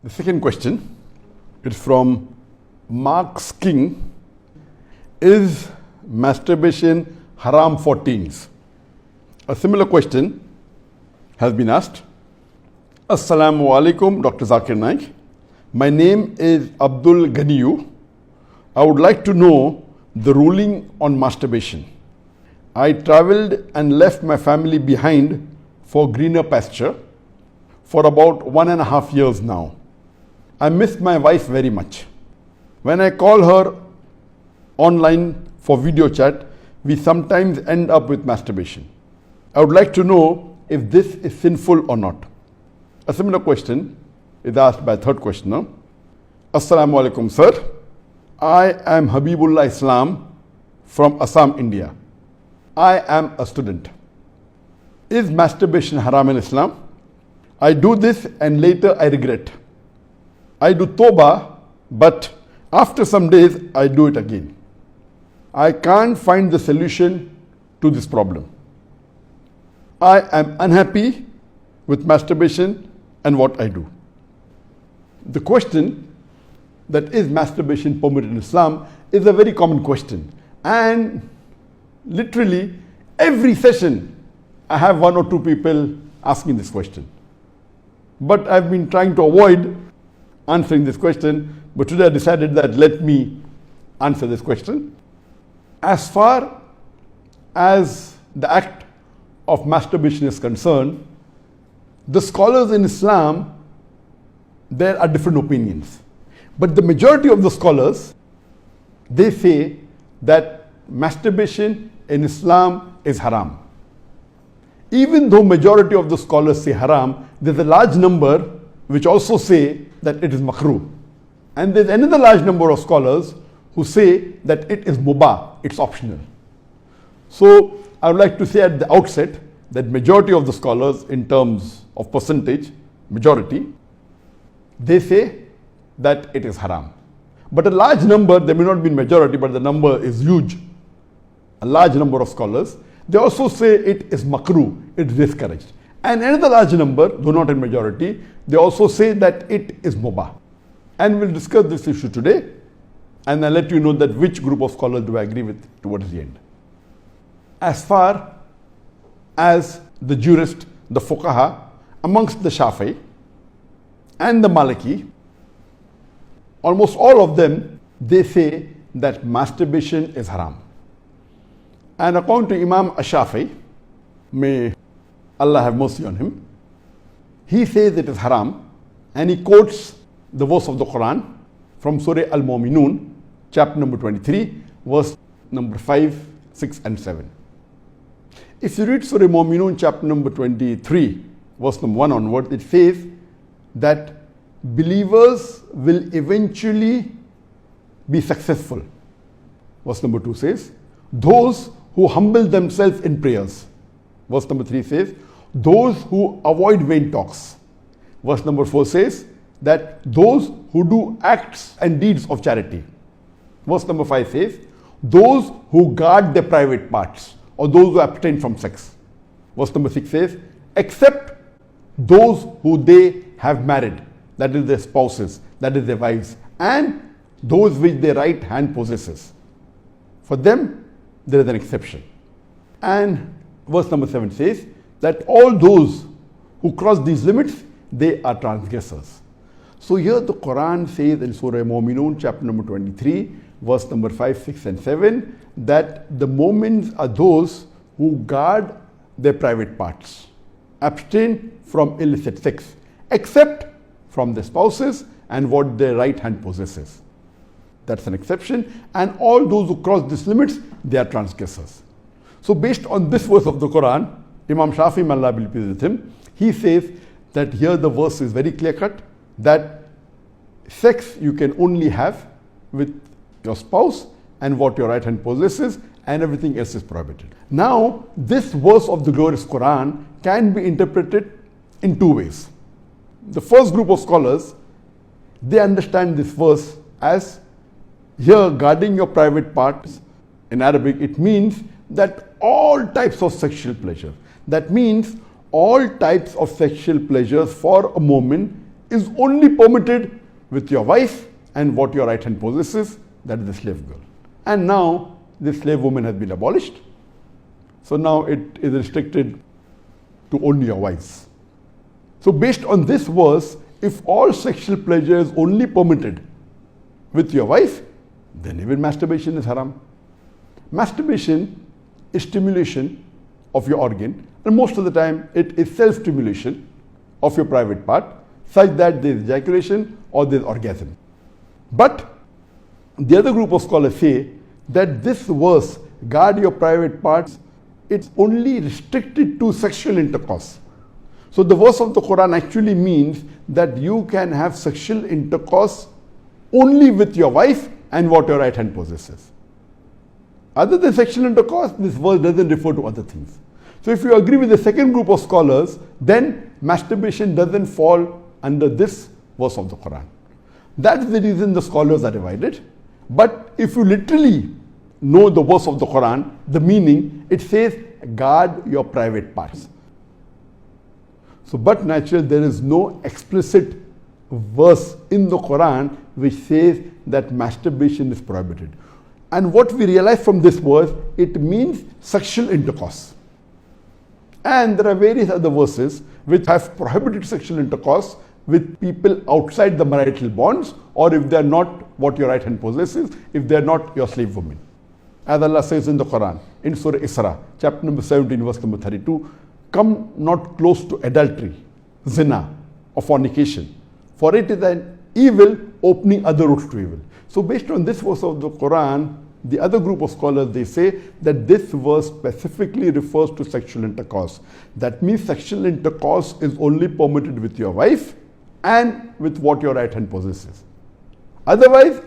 The second question is from Mark's King. Is masturbation haram for teens? A similar question has been asked. Assalamu alaikum, Dr. Zakir Naik. My name is Abdul Ganiyu. I would like to know the ruling on masturbation. I traveled and left my family behind for greener pasture for about 1.5 years now. I miss my wife very much. When I call her online for video chat, we sometimes end up with masturbation. I would like to know if this is sinful or not. A similar question is asked by a third questioner. Assalamu alaikum, sir. I am Habibullah Islam from Assam, India. I am a student. Is masturbation haram in Islam? I do this and later I regret. I do tawbah, but after some days I do it again. I can't find the solution to this problem. I am unhappy with masturbation and what I do. The question that is masturbation permitted in Islam is a very common question, and literally every session I have 1 or 2 people asking this question. But I've been trying to avoid answering this question, but today I decided that let me answer this question. As far as the act of masturbation is concerned, the scholars in Islam, there are different opinions. But the majority of the scholars, they say that masturbation in Islam is haram. Even though majority of the scholars say haram, there's a large number which also say that it is makrooh. And there's another large number of scholars who say that it is mubah, it's optional. So I would like to say at the outset that majority of the scholars, in terms of percentage, majority, they say that it is haram. But a large number, there may not be majority, but the number is huge. A large number of scholars, they also say it is makrooh, it is discouraged. And another large number, though not in majority, they also say that it is mubah. And we'll discuss this issue today, and I'll let you know that which group of scholars do I agree with towards the end. As far as the jurist, the fuqaha, amongst the Shafi'i and the Maliki, almost all of them, they say that masturbation is haram. And according to Imam Ash-Shafi'i, may Allah have mercy on him, he says it is haram, and he quotes the verse of the Quran from Surah Al-Mu'minun, chapter number 23, verse number 5, 6 and 7. If you read Surah Al-Mu'minun, chapter number 23, verse number 1 onwards, it says that believers will eventually be successful. Verse number 2 says, those who humble themselves in prayers. Verse number 3 says, those who avoid vain talks. Verse number 4 says that those who do acts and deeds of charity. Verse number 5 says, those who guard their private parts, or those who abstain from sex. Verse number 6 says, except those who they have married, that is their spouses, that is their wives, and those which their right hand possesses. For them, there is an exception. And verse number 7 says that all those who cross these limits, they are transgressors. So here the Quran says in Surah Al-Mu'minun, chapter number 23, verse number 5, 6 and 7, that the mu'mins are those who guard their private parts, abstain from illicit sex, except from their spouses and what their right hand possesses. That's an exception. And all those who cross these limits, they are transgressors. So based on this verse of the Quran, Imam Shafi'i, may Allah be pleased with him, he says that here the verse is very clear cut, that sex you can only have with your spouse and what your right hand possesses, and everything else is prohibited. Now, this verse of the glorious Quran can be interpreted in 2 ways. The first group of scholars, they understand this verse as here guarding your private parts. In Arabic, it means that all types of sexual pleasure, that means all types of sexual pleasures for a moment is only permitted with your wife and what your right hand possesses, that is the slave girl. And now the slave woman has been abolished. So now it is restricted to only your wives. So based on this verse, if all sexual pleasure is only permitted with your wife, then even masturbation is haram. Masturbation is stimulation of your organ, and most of the time it is self-stimulation of your private part, such that there is ejaculation or there is orgasm. But the other group of scholars say that this verse, guard your private parts, it's only restricted to sexual intercourse. So the verse of the Quran actually means that you can have sexual intercourse only with your wife and what your right hand possesses. Other than sexual intercourse, this verse doesn't refer to other things. So if you agree with the second group of scholars, then masturbation doesn't fall under this verse of the Quran. That's the reason the scholars are divided. But if you literally know the verse of the Quran, the meaning, it says, guard your private parts. So, but naturally, there is no explicit verse in the Quran which says that masturbation is prohibited. And what we realize from this verse, it means sexual intercourse. And there are various other verses which have prohibited sexual intercourse with people outside the marital bonds, or if they are not what your right hand possesses, if they are not your slave woman. As Allah says in the Quran, in Surah Isra, chapter number 17, verse number 32, come not close to adultery, zina, or fornication, for it is an evil opening other routes to evil. So based on this verse of the Quran, the other group of scholars, they say that this verse specifically refers to sexual intercourse. That means sexual intercourse is only permitted with your wife and with what your right hand possesses. Otherwise,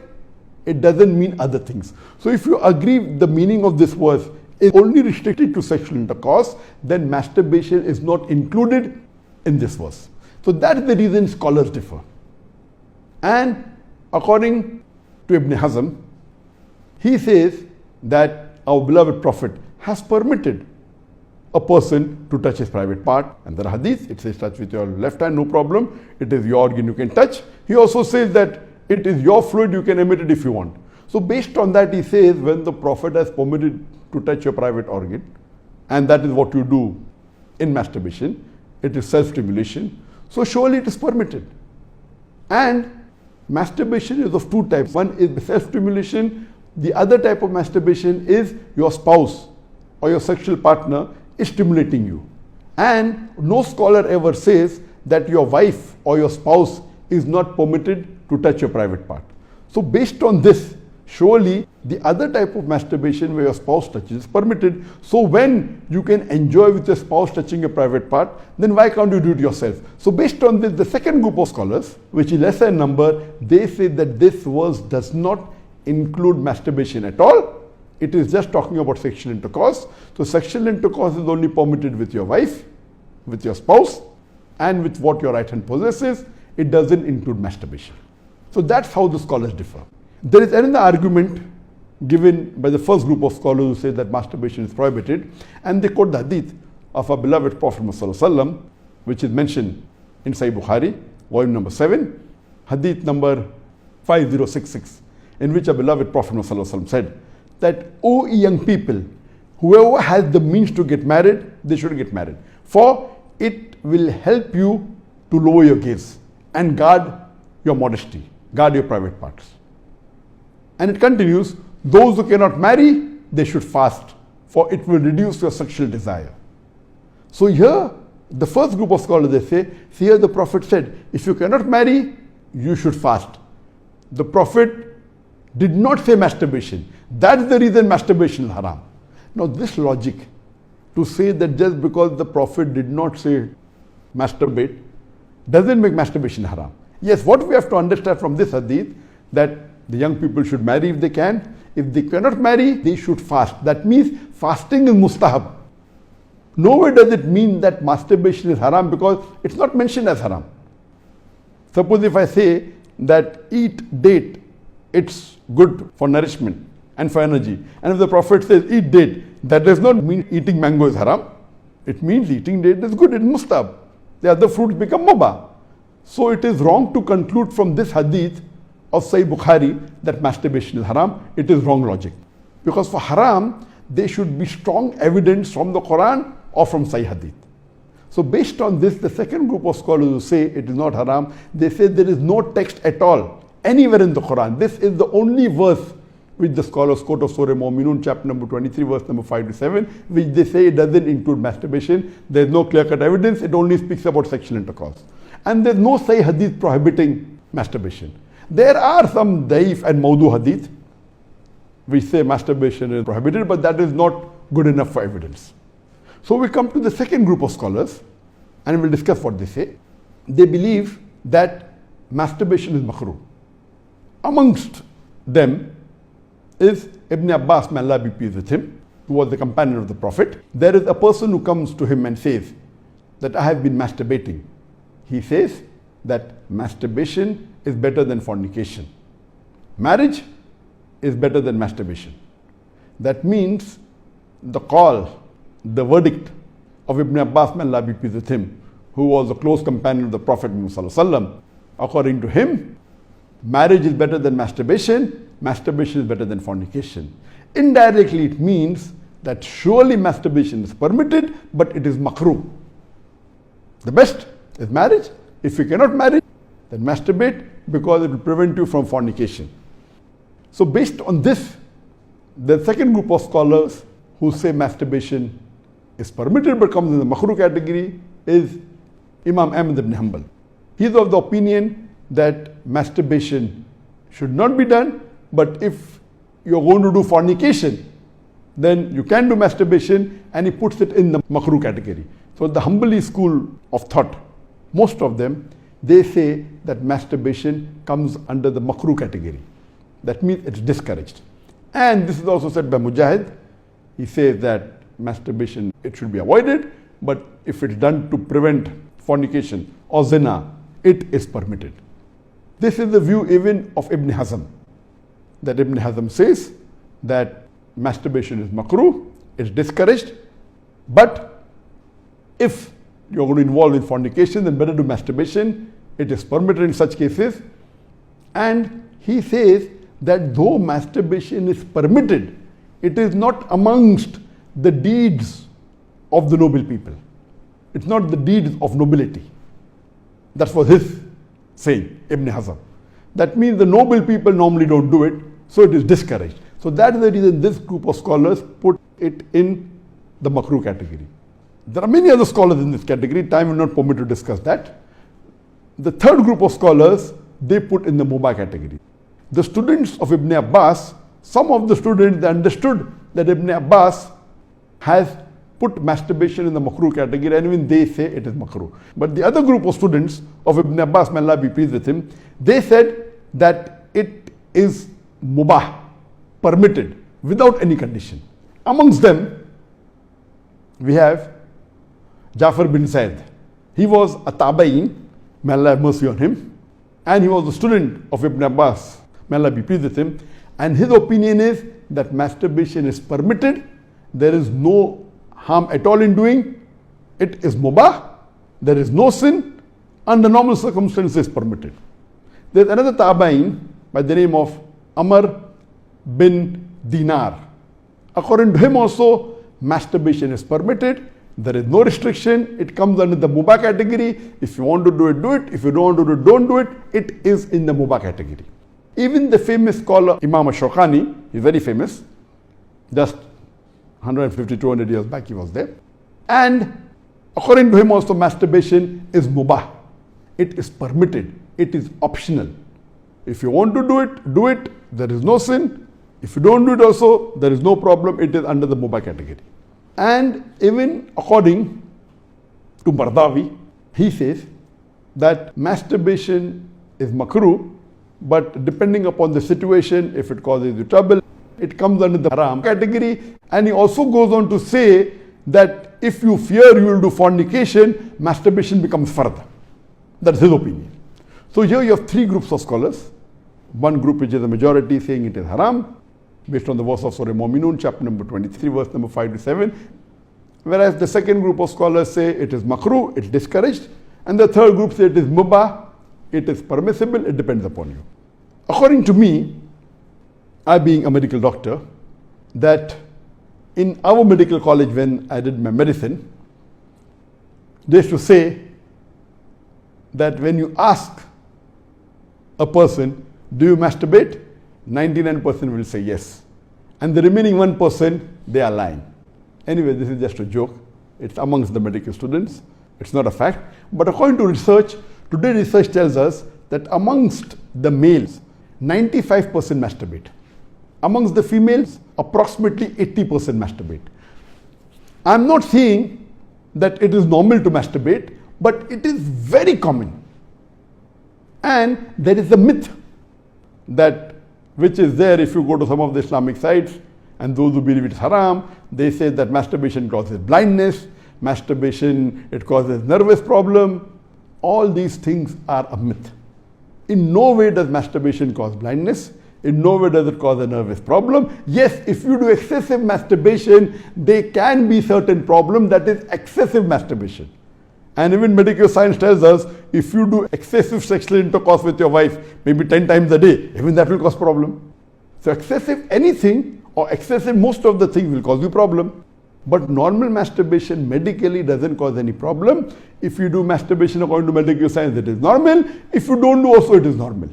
it doesn't mean other things. So if you agree the meaning of this verse is only restricted to sexual intercourse, then masturbation is not included in this verse. So that's the reason scholars differ. And according to Ibn Hazm, he says that our beloved Prophet has permitted a person to touch his private part. And the Hadith, it says touch with your left hand, no problem. It is your organ, you can touch. He also says that it is your fluid, you can emit it if you want. So based on that, he says when the Prophet has permitted to touch your private organ, and that is what you do in masturbation, it is self-stimulation, so surely it is permitted. And masturbation is of two types. One is self-stimulation. The other type of masturbation is your spouse or your sexual partner is stimulating you. And no scholar ever says that your wife or your spouse is not permitted to touch your private part. So based on this, surely the other type of masturbation where your spouse touches is permitted. So when you can enjoy with your spouse touching your private part, then why can't you do it yourself? So based on this, the second group of scholars, which is lesser in number, they say that this verse does not include masturbation at all. It is just talking about sexual intercourse. So sexual intercourse is only permitted with your wife, with your spouse, and with what your right hand possesses. It doesn't include masturbation. So that's how the scholars differ. There is another argument given by the first group of scholars who say that masturbation is prohibited, and they quote the hadith of our beloved Prophet ﷺ, which is mentioned in Sahih Bukhari, volume number 7, hadith number 5066, in which our beloved Prophet ﷺ said that, O young people, whoever has the means to get married, they should get married, for it will help you to lower your gaze and guard your modesty, guard your private parts. And it continues, those who cannot marry, they should fast, for it will reduce your sexual desire. So here, the first group of scholars, they say, here the Prophet said, if you cannot marry, you should fast. The Prophet did not say masturbation. That's the reason masturbation is haram. Now this logic, to say that just because the Prophet did not say masturbate, doesn't make masturbation haram. Yes, what we have to understand from this hadith, that the young people should marry if they can. If they cannot marry, they should fast. That means fasting is mustahab. Nowhere does it mean that masturbation is haram, because it's not mentioned as haram. Suppose if I say that eat date, it's good for nourishment and for energy. And if the Prophet says eat date, that does not mean eating mango is haram. It means eating date is good, it's mustahab. The other fruits become mubah. So it is wrong to conclude from this hadith of Sahih Bukhari that masturbation is haram. It is wrong logic. Because for haram, there should be strong evidence from the Quran or from Sahih hadith. So based on this, the second group of scholars who say it is not haram, they say there is no text at all anywhere in the Quran. This is the only verse which the scholars quote of Surah Mu'minun, chapter number 23, verse number 5 to 7, which they say it doesn't include masturbation. There is no clear-cut evidence. It only speaks about sexual intercourse. And there is no Sahih hadith prohibiting masturbation. There are some daif and mawdu hadith which say masturbation is prohibited, but that is not good enough for evidence. So we come to the second group of scholars and we'll discuss what they say. They believe that masturbation is makrooh. Amongst them is Ibn Abbas, may Allah be pleased with him, who was the companion of the Prophet. There is a person who comes to him and says that I have been masturbating. He says that masturbation is better than fornication. Marriage is better than masturbation. That means the call, the verdict of Ibn Abbas, may Allah be pleased with him, who was a close companion of the Prophet Muhammad, according to him, marriage is better than masturbation, masturbation is better than fornication. Indirectly it means that surely masturbation is permitted, but it is makrooh. The best is marriage. If you cannot marry, then masturbate, because it will prevent you from fornication. So based on this, the second group of scholars who say masturbation is permitted but comes in the makrooh category is Imam Ahmad ibn Hanbal. He is of the opinion that masturbation should not be done, but if you are going to do fornication, then you can do masturbation, and he puts it in the makrooh category. So the Hanbali school of thought, most of them, they say that masturbation comes under the makrooh category. That means it's discouraged. And this is also said by Mujahid. He says that masturbation, it should be avoided, but if it's done to prevent fornication or zina, it is permitted. This is the view even of Ibn Hazm, that Ibn Hazm says that masturbation is makrooh, it's discouraged, but if you're going to involve in fornication, then better do masturbation, it is permitted in such cases. And he says that though masturbation is permitted, it is not amongst the deeds of the noble people. It's not the deeds of nobility. That was his saying, Ibn Hazm. That means the noble people normally don't do it, so it is discouraged. So that is the reason this group of scholars put it in the makrooh category. There are many other scholars in this category. Time will not permit to discuss that. The third group of scholars, they put in the mubah category. The students of Ibn Abbas, some of the students, they understood that Ibn Abbas has put masturbation in the makrooh category, and even they say it is makrooh. But the other group of students of Ibn Abbas, may Allah be pleased with him, they said that it is mubah, permitted, without any condition. Amongst them, we have Jafar bin Zaid. He was a tabain, may Allah have mercy on him, and he was a student of Ibn Abbas, may Allah be pleased with him, and his opinion is that masturbation is permitted, there is no harm at all in doing, it is mubah, there is no sin, under normal circumstances permitted. There is another tabain by the name of Amr bin Dinar. According to him also, masturbation is permitted, there is no restriction, it comes under the mubah category. If you want to do it, do it. If you don't want to do it, don't do it. It is in the mubah category. Even the famous scholar Imam Shawkani, he's very famous, just 150, 200 years back he was there. And according to him also, masturbation is mubah. It is permitted. It is optional. If you want to do it, do it. There is no sin. If you don't do it also, there is no problem. It is under the mubah category. And even according to Mardawi, he says that masturbation is makrooh, but depending upon the situation, if it causes you trouble, it comes under the haram category. And he also goes on to say that if you fear you will do fornication, masturbation becomes fard. That's his opinion. So here you have three groups of scholars. One group which is the majority saying it is haram, based on the verse of Surah Mu'minun, chapter number 23, verse number 5 to 7. Whereas the second group of scholars say it is makrooh, it's discouraged. And the third group say it is mubah, it is permissible, it depends upon you. According to me, I being a medical doctor, that in our medical college when I did my medicine, they used to say that when you ask a person, do you masturbate? 99% will say yes. And the remaining 1%, they are lying. Anyway, this is just a joke. It's amongst the medical students. It's not a fact. But according to research, today research tells us that amongst the males, 95% masturbate. Amongst the females, approximately 80% masturbate. I'm not saying that it is normal to masturbate, but it is very common. And there is a myth that which is there if you go to some of the Islamic sites, and those who believe it's haram, they say that masturbation causes blindness, masturbation, it causes nervous problem. All these things are a myth. In no way does masturbation cause blindness. In no way does it cause a nervous problem. Yes, if you do excessive masturbation, there can be certain problem, that is excessive masturbation. And even medical science tells us, if you do excessive sexual intercourse with your wife, maybe 10 times a day, even that will cause problem. So excessive anything or excessive most of the things will cause you problem. But normal masturbation medically doesn't cause any problem. If you do masturbation according to medical science, it is normal. If you don't do also, it is normal.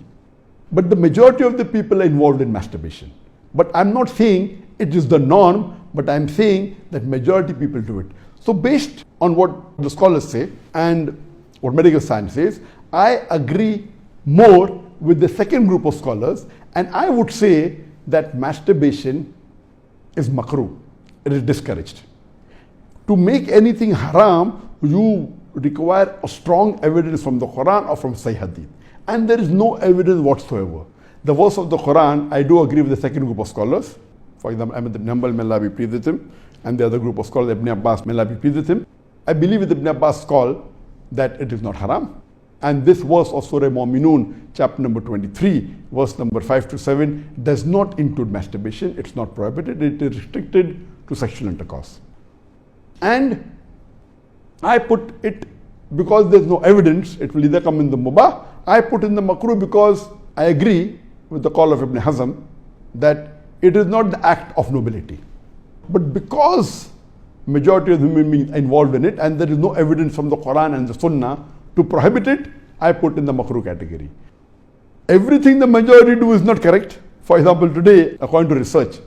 But the majority of the people are involved in masturbation. But I'm not saying it is the norm, but I'm saying that majority people do it. So based on what the scholars say and what medical science says, I agree more with the second group of scholars, and I would say that masturbation is makrooh. It is discouraged. To make anything haram, you require a strong evidence from the Quran or from Sahih Hadith. And there is no evidence whatsoever. The verse of the Quran, I do agree with the second group of scholars. For example, Ahmad ibn Hanbal, may Allah be pleased with him, and the other group of scholars, Ibn Abbas, may Allah be pleased with him. I believe with Ibn Abbas' call that it is not haram. And this verse of Surah Mu'minun, chapter number 23, verse number 5 to 7, does not include masturbation. It's not prohibited. It is restricted to sexual intercourse. And I put it, because there's no evidence, it will either come in the mubah. I put in the makrooh because I agree with the call of Ibn Hazm that it is not the act of nobility. But because majority of human beings are involved in it and there is no evidence from the Quran and the Sunnah to prohibit it, I put in the makrooh category. Everything the majority do is not correct. For example, today, according to research,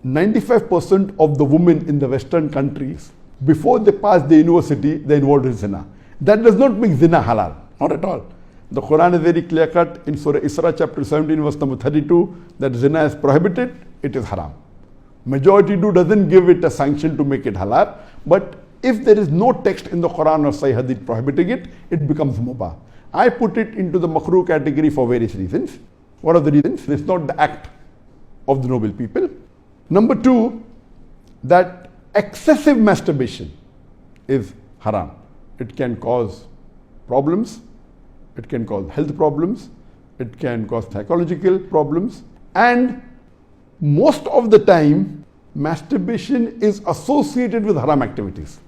95% of the women in the Western countries, before they pass the university, they are involved in zina. That does not make zina halal, not at all. The Quran is very clear cut in Surah Isra chapter 17 verse number 32 that zina is prohibited, it is haram. Majority doesn't give it a sanction to make it halal, but if there is no text in the Quran or Sahih Hadith prohibiting it, it becomes mubah. I put it into the makrooh category for various reasons. What are the reasons? It's not the act of the noble people. Number two, that excessive masturbation is haram. It can cause problems, it can cause health problems, it can cause psychological problems, and most of the time masturbation is associated with haram activities.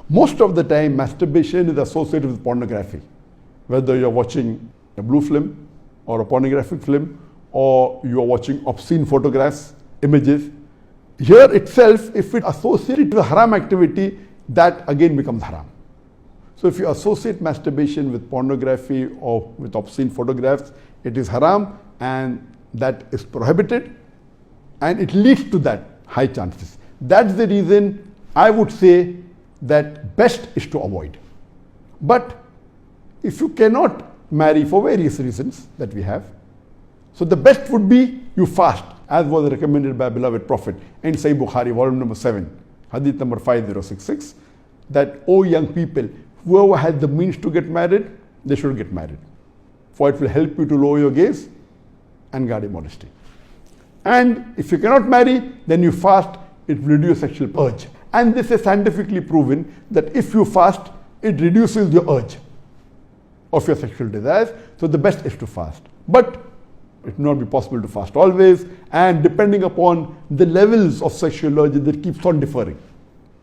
Most of the time masturbation is associated with pornography, whether you're watching a blue film or a pornographic film, or you're watching obscene photographs, images. Here itself, if it associated with haram activity, that again becomes haram. So if you associate masturbation with pornography or with obscene photographs, it is haram and that is prohibited, and it leads to that high chances. That's the reason I would say that best is to avoid. But if you cannot marry for various reasons that we have, so the best would be you fast, as was recommended by beloved Prophet in Sahih Bukhari, volume number 7, hadith number 5066, that, O young people, whoever has the means to get married, they should get married. For it will help you to lower your gaze and guard your modesty. And if you cannot marry, then you fast, it will reduce sexual urge. And this is scientifically proven that if you fast, it reduces your urge of your sexual desires. So the best is to fast. But it will not be possible to fast always, and depending upon the levels of sexual urge, that keeps on differing.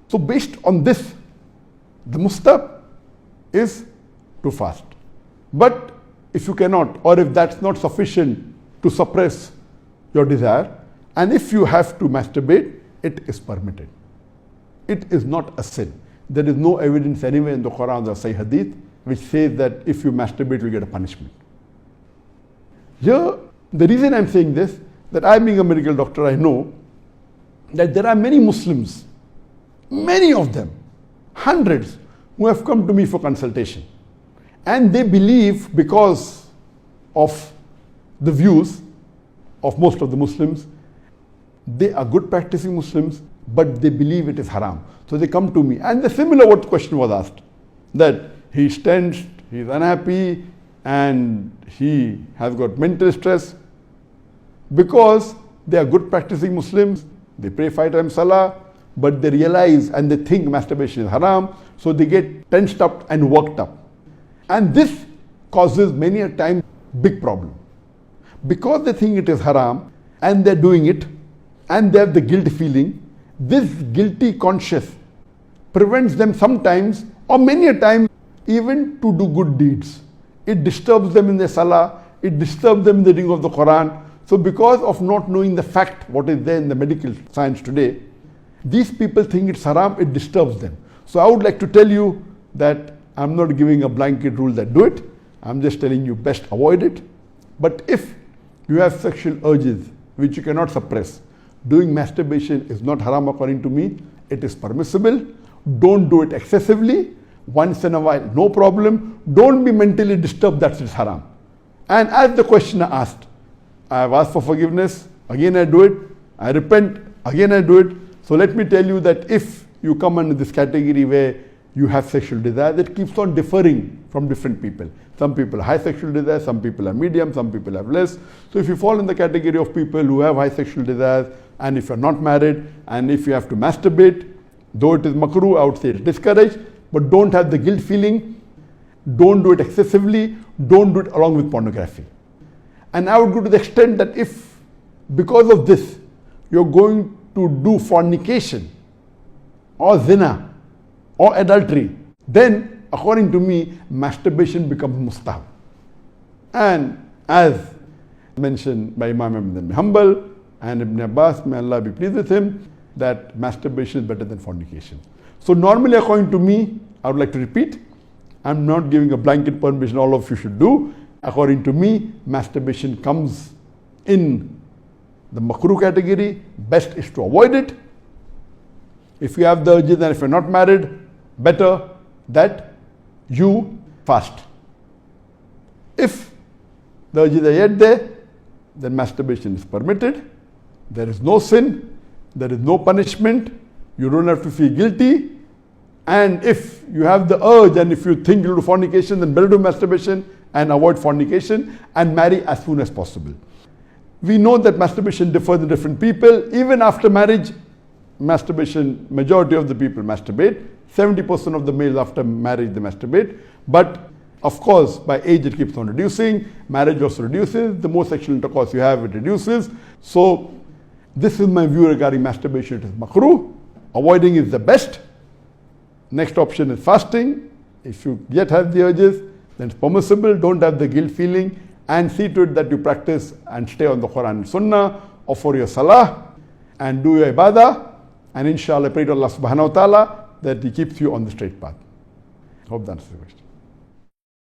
So based on this, the mustahab is to fast. But if you cannot, or if that's not sufficient to suppress your desire, and if you have to masturbate, it is permitted. It is not a sin. There is no evidence anywhere in the Quran or Sahih Hadith which says that if you masturbate, you get a punishment. Here, the reason I'm saying this, that I being a medical doctor, I know that there are many Muslims, many of them, hundreds, who have come to me for consultation. And they believe, because of the views of most of the Muslims, they are good practicing Muslims, but they believe it is haram. So they come to me. And the similar what question was asked, that he's tensed, he's unhappy, and he has got mental stress. Because they are good practicing Muslims, they pray 5 times Salah, but they realize and they think masturbation is haram, so they get tensed up and worked up. And this causes many a time big problem. Because they think it is haram and they're doing it and they have the guilt feeling, this guilty conscience prevents them sometimes or many a time even to do good deeds. It disturbs them in their salah, it disturbs them in the reading of the Quran. So because of not knowing the fact, what is there in the medical science today, these people think it's haram, it disturbs them. So I would like to tell you that I'm not giving a blanket rule that do it. I'm just telling you best avoid it. But if you have sexual urges which you cannot suppress, doing masturbation is not haram according to me. It is permissible. Don't do it excessively. Once in a while, no problem. Don't be mentally disturbed that it's haram. And as the questioner asked, I have asked for forgiveness, again I do it. I repent, again I do it. So let me tell you that if you come under this category where you have sexual desire, that keeps on differing from different people. Some people have high sexual desire, some people are medium, some people have less. So if you fall in the category of people who have high sexual desires, and if you're not married, and if you have to masturbate, though it is makrooh, I would say it's discouraged, but don't have the guilt feeling, don't do it excessively, don't do it along with pornography. And I would go to the extent that if, because of this, you're going to do fornication, or zina, or adultery, then according to me, masturbation becomes mustahab. And as mentioned by Imam Ibn Hanbal and Ibn Abbas, may Allah be pleased with him, that masturbation is better than fornication. So normally according to me, I would like to repeat, I'm not giving a blanket permission all of you should do. According to me, masturbation comes in the makrooh category. Best is to avoid it. If you have the urges and if you're not married, better that you fast. If the urges are yet there, then masturbation is permitted. There is no sin, there is no punishment, you don't have to feel guilty. And if you have the urge and if you think you'll do fornication, then better do masturbation and avoid fornication and marry as soon as possible. We know that masturbation differs in different people. Even after marriage, masturbation, majority of the people masturbate. 70% of the males after marriage they masturbate. But of course, by age it keeps on reducing. Marriage also reduces. The more sexual intercourse you have, it reduces. So this is my view regarding masturbation. It is makrooh. Avoiding is the best. Next option is fasting. If you yet have the urges, then it's permissible. Don't have the guilt feeling, and see to it that you practice and stay on the Quran and Sunnah, offer your salah and do your ibadah, and inshallah pray to Allah subhanahu wa ta'ala that He keeps you on the straight path. Hope that answers the question.